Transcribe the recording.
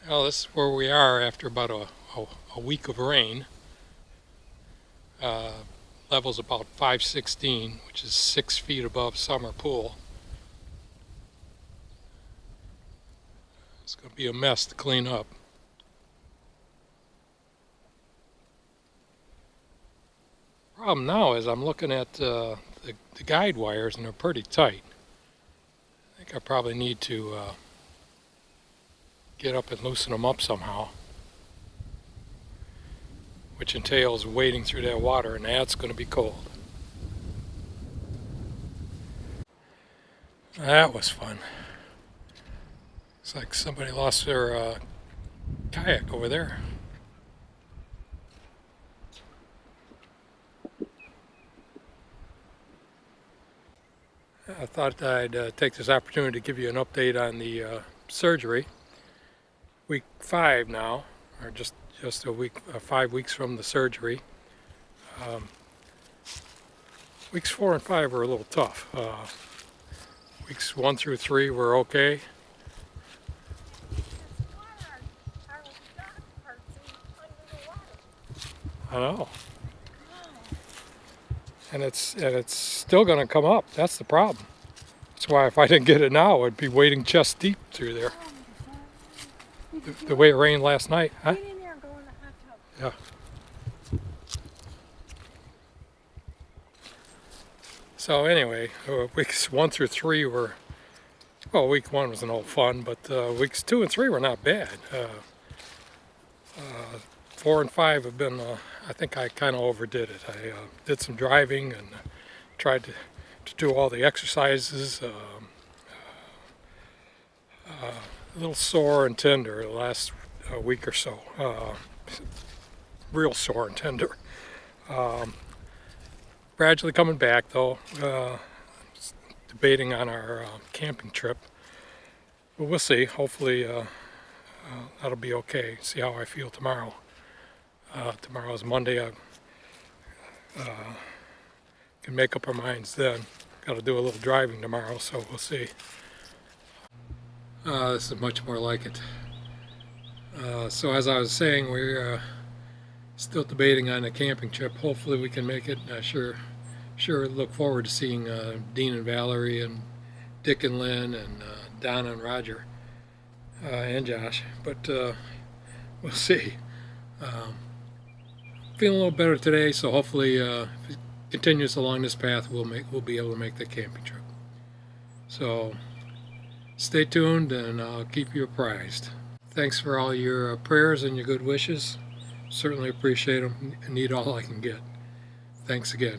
Well, this is where we are after about a week of rain. Level's about 516, which is 6 feet above summer pool. It's going to be a mess to clean up. Problem now is I'm looking at the guide wires and they're pretty tight. I think I probably need to get up and loosen them up somehow, which entails wading through that water, and that's going to be cold. That was fun. It's like somebody lost their kayak over there. I thought I'd take this opportunity to give you an update on the surgery. Week 5 now, or just a week, 5 weeks from the surgery. Weeks 4 and 5 were a little tough. Weeks 1 through 3 were okay. I know. And it's still going to come up. That's the problem. That's why if I didn't get it now, I'd be wading chest deep through there. The way it rained last night, huh? Get in there and go in the hot tub. Yeah. So anyway, weeks 1 through 3 were, well, week 1 was no fun, but weeks 2 and 3 were not bad. 4 and 5 have been, I think I kind of overdid it. I did some driving and tried to do all the exercises. A little sore and tender the last week or so. Real sore and tender. Gradually coming back though. Debating on our camping trip. But we'll see. Hopefully that'll be okay. See how I feel tomorrow. Tomorrow is Monday. I can make up our minds then. Got to do a little driving tomorrow, so we'll see. This is much more like it. So as I was saying, we're still debating on a camping trip. Hopefully we can make it. I sure look forward to seeing Dean and Valerie and Dick and Lynn and Donna and Roger and Josh. But we'll see. Feeling a little better today, so hopefully if it continues along this path, we'll be able to make the camping trip. So stay tuned and I'll keep you apprised. Thanks for all your prayers and your good wishes. Certainly appreciate them and need all I can get. Thanks again.